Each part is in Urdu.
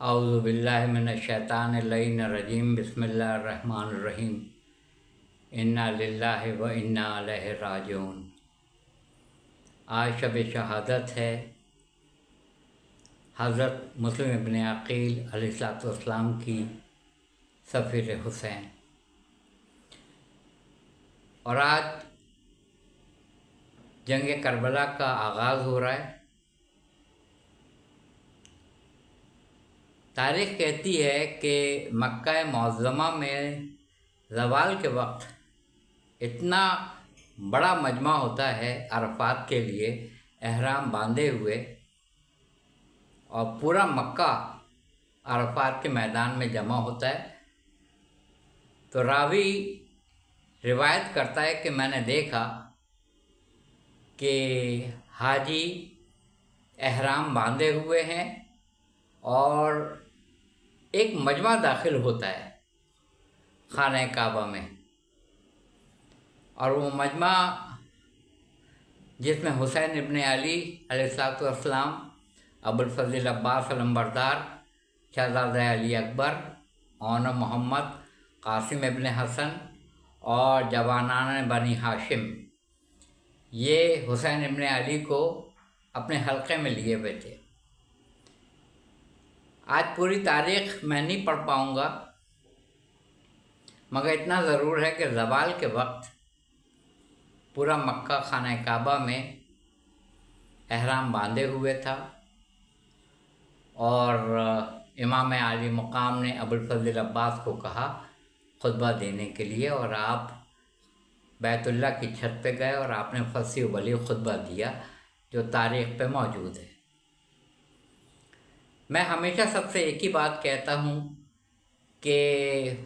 اعوذ باللہ من الشیطان اللعین الرجیم بسم اللہ الرحمن الرحیم انا للہ و انا الیہ راجعون۔ آج شب شہادت ہے حضرت مسلم ابن عقیل علیہ السلام کی سفیر حسین، اور آج جنگ کربلا کا آغاز ہو رہا ہے۔ تاریخ کہتی ہے کہ مکہ معظمہ میں زوال کے وقت اتنا بڑا مجمع ہوتا ہے عرفات کے لیے احرام باندھے ہوئے، اور پورا مکہ عرفات کے میدان میں جمع ہوتا ہے۔ تو راوی روایت کرتا ہے کہ میں نے دیکھا کہ حاجی احرام باندھے ہوئے ہیں اور ایک مجمع داخل ہوتا ہے خانہ کعبہ میں، اور وہ مجمع جس میں حسین ابن علی علیہ السلام، ابوالفضل عباس علمبردار، شہزادہ علی اکبر، اون محمد، قاسم ابن حسن اور جوانان بنی ہاشم، یہ حسین ابن علی کو اپنے حلقے میں لیے ہوئے تھے۔ آج پوری تاریخ میں نہیں پڑھ پاؤں گا، مگر اتنا ضرور ہے کہ زوال کے وقت پورا مکہ خانہ کعبہ میں احرام باندھے ہوئے تھا، اور امام عالی مقام نے ابوالفضل عباس کو کہا خطبہ دینے کے لیے، اور آپ بیت اللہ کی چھت پہ گئے اور آپ نے فصیح و بلیغ خطبہ دیا جو تاریخ پہ موجود ہے۔ میں ہمیشہ سب سے ایک ہی بات کہتا ہوں کہ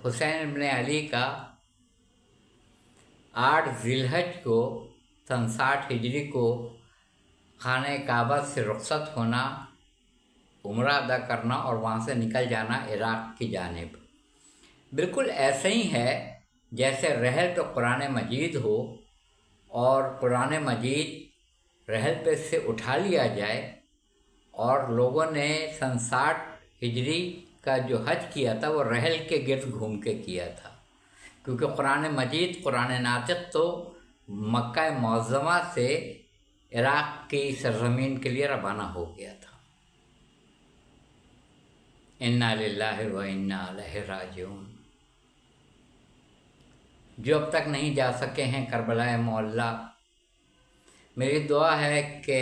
حسین ابن علی کا 8 ذی الحج کو سن 60 ہجری کو خانہ کعبہ سے رخصت ہونا، عمرہ ادا کرنا اور وہاں سے نکل جانا عراق کی جانب، بالکل ایسے ہی ہے جیسے رحل تو قرآن مجید ہو اور قرآن مجید رحل پہ سے اٹھا لیا جائے، اور لوگوں نے سن 60 ہجری کا جو حج کیا تھا وہ رحل کے گرد گھوم کے کیا تھا، کیونکہ قرآن مجید، قرآن ناطق تو مکہ معظمہ سے عراق کی سرزمین کے لیے روانہ ہو گیا تھا۔ انا للہ و انا الیہ راجعون۔ جو اب تک نہیں جا سکے ہیں کربلا معلی، میری دعا ہے کہ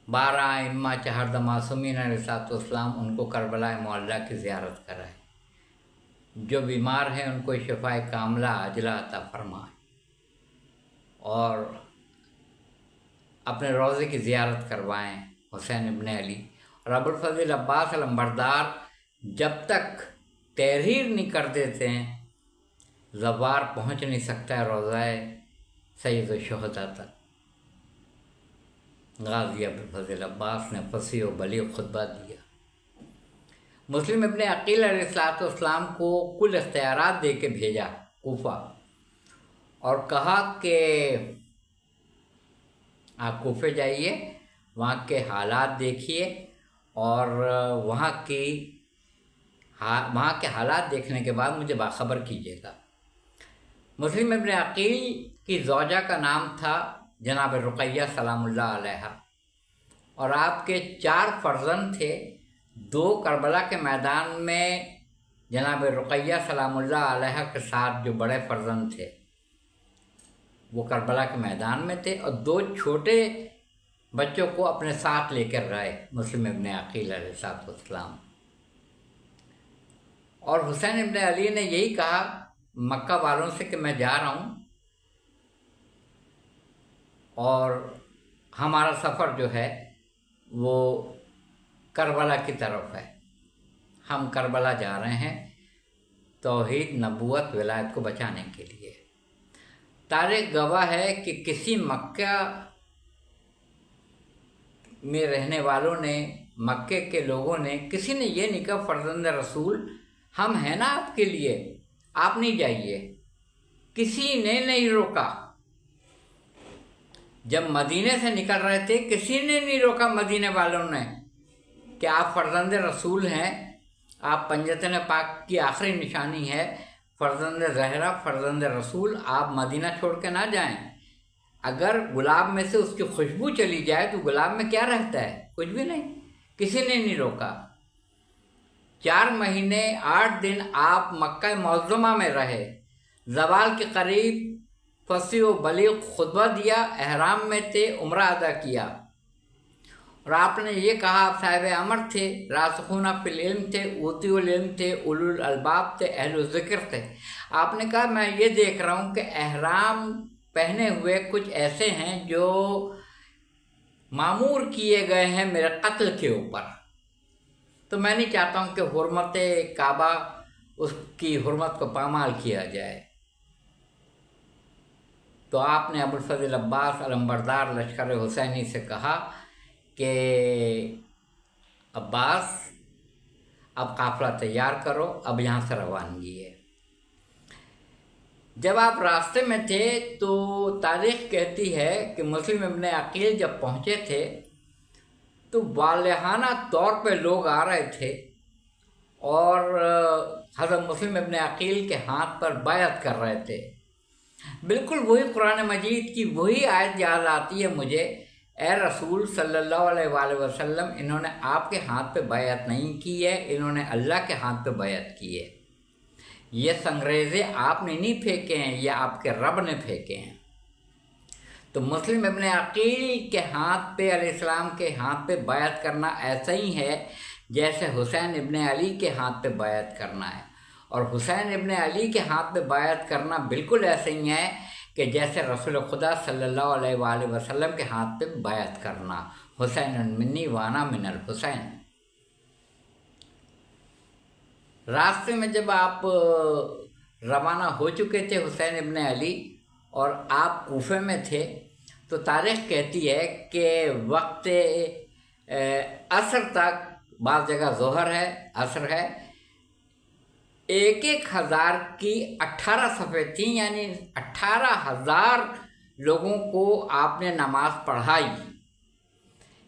12 ائمہ چہردہ معصومین علیہ السلام ان کو کربلا معلی کی زیارت کرائے، جو بیمار ہیں ان کو شفائے کاملہ عاجلہ عطا فرمائے، اور اپنے روضے کی زیارت کروائیں حسین ابن علی۔ اور ابوالفضل عباس علمبردار جب تک تحریر نہیں کر دیتے ہیں زوار پہنچ نہیں سکتا ہے روضہ سید الشہداء تک۔ غازی ابوالفضل عباس نے فصیح و بلیغ خطبہ دیا۔ مسلم ابن عقیل علیہ السلام کو کل اختیارات دے کے بھیجا کوفہ، اور کہا کہ آپ کوفے جائیے، وہاں کے حالات دیکھیے، اور وہاں کے حالات دیکھنے کے بعد مجھے باخبر کیجیے گا۔ مسلم ابن عقیل کی زوجہ کا نام تھا جناب رقیہ سلام اللہ علیہا، اور آپ کے 4 فرزند تھے۔ 2 کربلا کے میدان میں جناب رقیہ سلام اللہ علیہا کے ساتھ جو بڑے فرزند تھے وہ کربلا کے میدان میں تھے، اور 2 چھوٹے بچوں کو اپنے ساتھ لے کر گئے مسلم ابن عقیل علیہ السلام۔ اور حسین ابن علی نے یہی کہا مکہ والوں سے کہ میں جا رہا ہوں، اور ہمارا سفر جو ہے وہ کربلا کی طرف ہے، ہم کربلا جا رہے ہیں توحید، نبوت، ولایت کو بچانے کے لیے۔ تاریخ گواہ ہے کہ کسی مکہ میں رہنے والوں نے، مکے کے لوگوں نے، کسی نے یہ نہیں کہا فرزند رسول ہم ہیں نا آپ کے لیے، آپ نہیں جائیے، کسی نے نہیں روکا۔ جب مدینے سے نکل رہے تھے کسی نے نہیں روکا، مدینے والوں نے کہ آپ فرزند رسول ہیں، آپ پنجتن پاک کی آخری نشانی ہے، فرزند زہرا، فرزند رسول، آپ مدینہ چھوڑ کے نہ جائیں۔ اگر گلاب میں سے اس کی خوشبو چلی جائے تو گلاب میں کیا رہتا ہے؟ کچھ بھی نہیں، کسی نے نہیں روکا۔ 4 مہینے 8 دن آپ مکہ معظمہ میں رہے، زوال کے قریب فصیح و بلیغ خطبہ دیا، احرام میں تھے، عمرہ ادا کیا، اور آپ نے یہ کہا آپ صاحب امر تھے، راسخون فی العلم تھے، اوتی العلم تھے، اولو الالباب تھے، اہل الذکر تھے۔ آپ نے کہا میں یہ دیکھ رہا ہوں کہ احرام پہنے ہوئے کچھ ایسے ہیں جو معمور کیے گئے ہیں میرے قتل کے اوپر، تو میں نہیں چاہتا ہوں کہ حرمت کعبہ، اس کی حرمت کو پامال کیا جائے۔ تو آپ نے ابوالفضل عباس علمبردار لشکر حسینی سے کہا کہ عباس اب قافلہ تیار کرو، اب یہاں سے روانگی ہے۔ جب آپ راستے میں تھے تو تاریخ کہتی ہے کہ مسلم ابن عقیل جب پہنچے تھے تو والہانہ طور پہ لوگ آ رہے تھے اور حضرت مسلم ابن عقیل کے ہاتھ پر بیعت کر رہے تھے۔ بالکل وہی قرآن مجید کی وہی آیت یاد آتی ہے مجھے، اے رسول صلی اللہ علیہ وآلہ وسلم، انہوں نے آپ کے ہاتھ پہ بیعت نہیں کی ہے، انہوں نے اللہ کے ہاتھ پہ بیعت کی ہے۔ یہ سنگریزے آپ نے نہیں پھینکے ہیں، یہ آپ کے رب نے پھینکے ہیں۔ تو مسلم ابن عقیل کے ہاتھ پہ، علیہ السلام کے ہاتھ پہ بیعت کرنا ایسا ہی ہے جیسے حسین ابن علی کے ہاتھ پہ بیعت کرنا ہے، اور حسین ابن علی کے ہاتھ پہ بیعت کرنا بالکل ایسے ہی ہے کہ جیسے رسول خدا صلی اللہ علیہ وآلہ وسلم کے ہاتھ پہ بیعت کرنا، حسین منی وانا من الحسین۔ راستے میں جب آپ روانہ ہو چکے تھے حسین ابن علی اور آپ کوفے میں تھے تو تاریخ کہتی ہے کہ وقت عصر تک، بعض جگہ ظہر ہے، عصر ہے، 1,000 کی 18 صفیں تھیں، یعنی 18,000 لوگوں کو آپ نے نماز پڑھائی،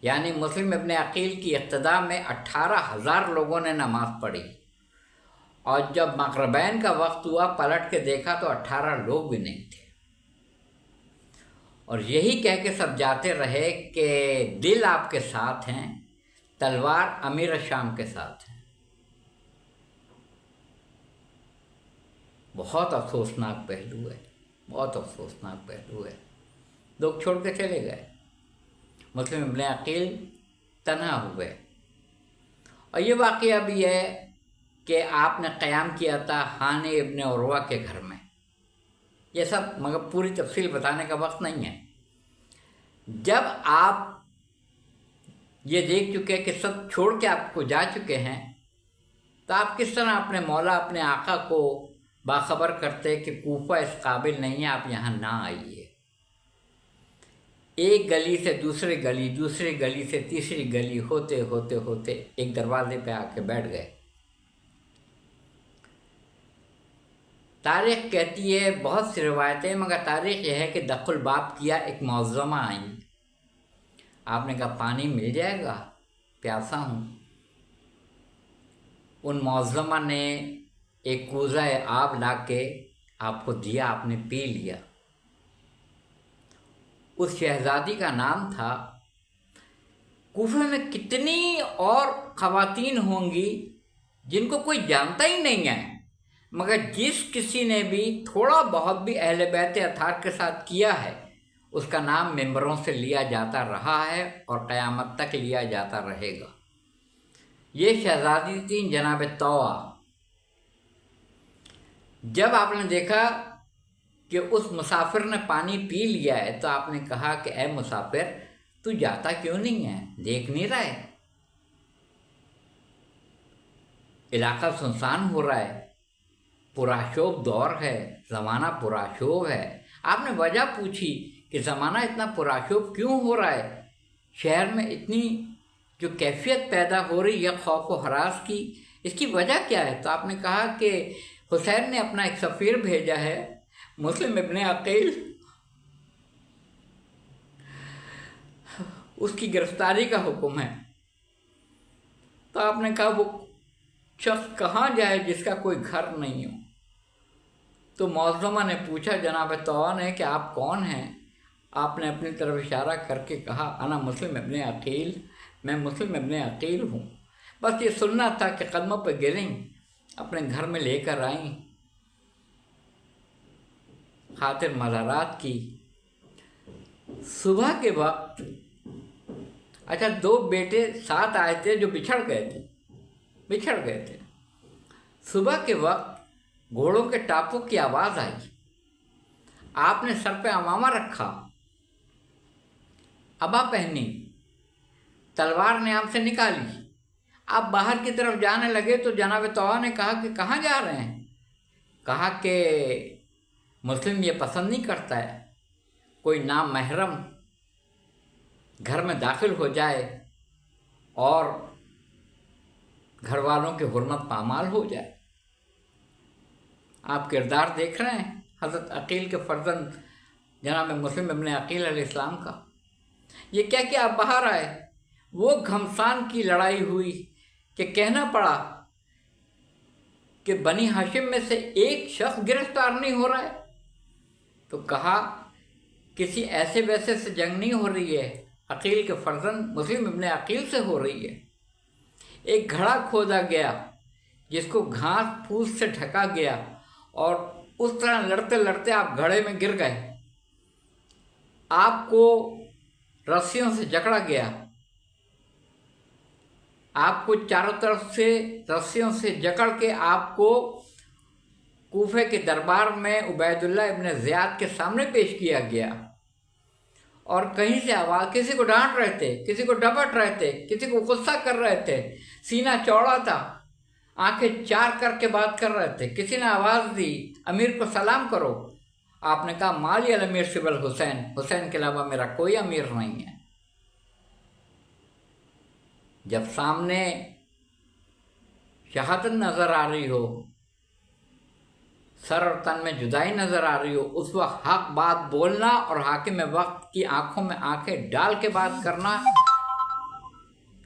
یعنی مسلم ابن عقیل کی اقتداء میں 18,000 لوگوں نے نماز پڑھی، اور جب مغربین کا وقت ہوا پلٹ کے دیکھا تو 18 لوگ بھی نہیں تھے، اور یہی کہہ کے سب جاتے رہے کہ دل آپ کے ساتھ ہیں، تلوار امیر الشام کے ساتھ ہے۔ بہت افسوسناک پہلو ہے، بہت افسوسناک پہلو ہے۔ لوگ چھوڑ کے چلے گئے، مسلم ابن عقیل تنہا ہوئے، اور یہ واقعہ بھی ہے کہ آپ نے قیام کیا تھا ہانی ابن عروہ کے گھر میں۔ یہ سب مگر پوری تفصیل بتانے کا وقت نہیں ہے۔ جب آپ یہ دیکھ چکے کہ سب چھوڑ کے آپ کو جا چکے ہیں تو آپ کس طرح اپنے مولا، اپنے آقا کو باخبر کرتے کہ کوفہ اس قابل نہیں ہے، آپ یہاں نہ آئیے۔ ایک گلی سے دوسری گلی، دوسری گلی سے تیسری گلی، ہوتے ہوتے ہوتے ایک دروازے پہ آ کے بیٹھ گئے۔ تاریخ کہتی ہے، بہت سی روایتیں، مگر تاریخ یہ ہے کہ دق الباب کیا، ایک معظمہ آئیں۔ آپ نے کہا پانی مل جائے گا، پیاسا ہوں۔ ان معظمہ نے ایک کوزہ آب لا کے آپ کو دیا، آپ نے پی لیا۔ اس شہزادی کا نام تھا، کوفے میں کتنی اور خواتین ہوں گی جن کو کوئی جانتا ہی نہیں ہے، مگر جس کسی نے بھی تھوڑا بہت بھی اہل بیت اطہار کے ساتھ کیا ہے اس کا نام ممبروں سے لیا جاتا رہا ہے اور قیامت تک لیا جاتا رہے گا۔ یہ شہزادی تھی جناب طوع۔ جب آپ نے دیکھا کہ اس مسافر نے پانی پی لیا ہے تو آپ نے کہا کہ اے مسافر، تو جاتا کیوں نہیں ہے؟ دیکھ نہیں رہا ہے علاقہ سنسان ہو رہا ہے، پرآشوب دور ہے، زمانہ پرآشوب ہے۔ آپ نے وجہ پوچھی کہ زمانہ اتنا پرآشوب کیوں ہو رہا ہے، شہر میں اتنی جو کیفیت پیدا ہو رہی ہے خوف و ہراس کی، اس کی وجہ کیا ہے؟ تو آپ نے کہا کہ حسین نے اپنا ایک سفیر بھیجا ہے، مسلم ابن عقیل، اس کی گرفتاری کا حکم ہے۔ تو آپ نے کہا وہ شخص کہاں جائے جس کا کوئی گھر نہیں ہو؟ تو معظمہ نے پوچھا جناب طوع نے کہ آپ کون ہیں؟ آپ نے اپنی طرف اشارہ کر کے کہا انا مسلم ابن عقیل، میں مسلم ابن عقیل ہوں۔ بس یہ سننا تھا کہ قدموں پہ گریں، اپنے گھر میں لے کر آئیں، خاطر مزارات کی۔ صبح کے وقت اچھا 2 بیٹے ساتھ آئے تھے جو بچھڑ گئے تھے۔ صبح کے وقت گھوڑوں کے ٹاپوں کی آواز آئی، آپ نے سر پہ عمامہ رکھا، عبا پہنی، تلوار نیام سے نکالی، آپ باہر کی طرف جانے لگے تو جناب طوع نے کہا کہ کہاں جا رہے ہیں؟ کہا کہ مسلم یہ پسند نہیں کرتا ہے کوئی نامحرم گھر میں داخل ہو جائے اور گھر والوں کی حرمت پامال ہو جائے۔ آپ کردار دیکھ رہے ہیں حضرت عقیل کے فرزند جناب مسلم ابن عقیل علیہ السلام کا۔ یہ کیا کہ آپ باہر آئے، وہ گھمسان کی لڑائی ہوئی کہ کہنا پڑا کہ بنی ہاشم میں سے ایک شخص گرفتار نہیں ہو رہا ہے۔ تو کہا کسی ایسے ویسے سے جنگ نہیں ہو رہی ہے، عقیل کے فرزند مسلم ابن عقیل سے ہو رہی ہے۔ ایک گھڑا کھودا گیا جس کو گھاس پھوس سے ڈھکا گیا اور اس طرح لڑتے لڑتے آپ گھڑے میں گر گئے، آپ کو رسیوں سے جکڑا گیا، آپ کو چاروں طرف سے رسیوں سے جکڑ کے آپ کو کوفے کے دربار میں عبید اللہ ابن زیاد کے سامنے پیش کیا گیا، اور کہیں سے آواز، کسی کو ڈانٹ رہے تھے، کسی کو ڈپٹ رہے تھے، کسی کو غصہ کر رہے تھے، سینہ چوڑا تھا، آنکھیں چار کر کے بات کر رہے تھے۔ کسی نے آواز دی امیر کو سلام کرو، آپ نے کہا مالی الامیر سوى الحسین، حسین کے علاوہ میرا کوئی امیر نہیں ہے۔ جب سامنے شہادت نظر آ رہی ہو، سر اور تن میں جدائی نظر آ رہی ہو، اس وقت حق بات بولنا اور حاکم وقت کی آنکھوں میں آنکھیں ڈال کے بات کرنا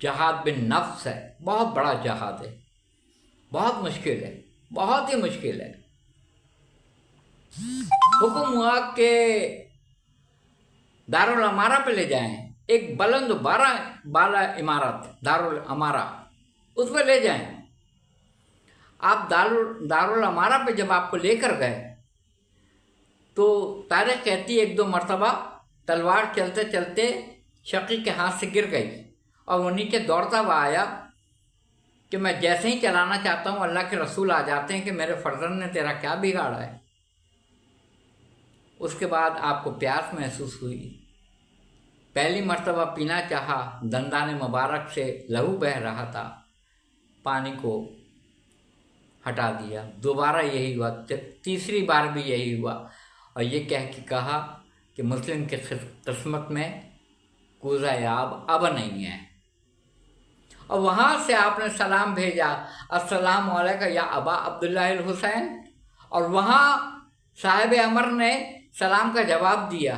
جہاد بن نفس ہے، بہت بڑا جہاد ہے، بہت مشکل ہے، بہت ہی مشکل ہے۔ حکم ہوا کہ دارالامارہ پہ لے جائیں، ایک بلند بالا عمارت دارالامارہ، اس پہ لے جائیں۔ آپ دارالامارہ پہ جب آپ کو لے کر گئے تو تاریخ کہتی ہے 1-2 مرتبہ تلوار چلتے چلتے شقی کے ہاتھ سے گر گئی اور وہ نیچے دوڑتا ہوا آیا کہ میں جیسے ہی چلانا چاہتا ہوں اللہ کے رسول آ جاتے ہیں کہ میرے فرزند نے تیرا کیا بگاڑا ہے۔ اس کے بعد آپ کو پیاس محسوس ہوئی، پہلی مرتبہ پینا چاہا، دندان مبارک سے لہو بہہ رہا تھا، پانی کو ہٹا دیا، دوبارہ یہی ہوا، تیسری بار بھی یہی ہوا، اور یہ کہہ کے کہا کہ مسلم کی قسمت میں کوزہ آب اب نہیں ہے۔ اور وہاں سے آپ نے سلام بھیجا، السلام علیکم یا ابا عبداللہ الحسین، اور وہاں صاحب امر نے سلام کا جواب دیا،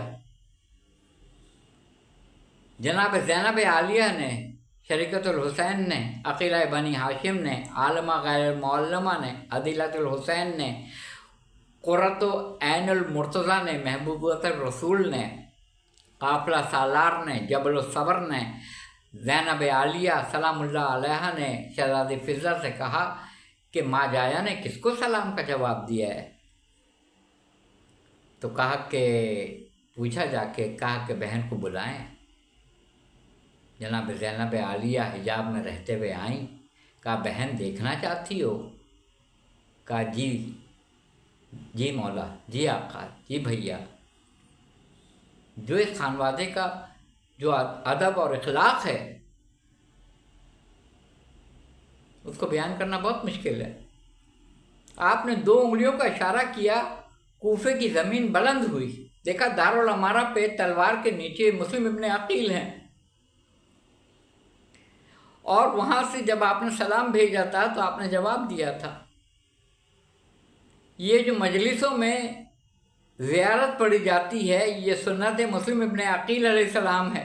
جناب زینب عالیہ نے، شریکت الحسین نے، عقیلہ بنی ہاشم نے، عالمہ غیر المعلمہ نے، عدیلۃ الحسین نے، قرۃ عین المرتضیٰ نے، محبوبۃ الرسول نے، قافلہ سالار نے، جبل الصبر نے، زینب عالیہ سلام اللہ علیہ نے شہزادی فضہ سے کہا کہ ماں جایا نے کس کو سلام کا جواب دیا ہے؟ تو کہا کہ پوچھا جا کے، کہا کہ بہن کو بلائیں۔ جناب زینب عالیہ حجاب میں رہتے ہوئے آئیں، کہا بہن دیکھنا چاہتی ہو؟ کہا جی مولا، جی آقا، جی بھیا۔ جو اس خانوادے کا جو ادب اور اخلاق ہے اس کو بیان کرنا بہت مشکل ہے۔ آپ نے 2 انگلیوں کا اشارہ کیا، کوفے کی زمین بلند ہوئی، دیکھا دارالامارہ پہ تلوار کے نیچے مسلم ابن عقیل ہیں، اور وہاں سے جب آپ نے سلام بھیجا تھا تو آپ نے جواب دیا تھا۔ یہ جو مجلسوں میں زیارت پڑھی جاتی ہے یہ سنت مسلم ابن عقیل علیہ السلام ہے۔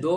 2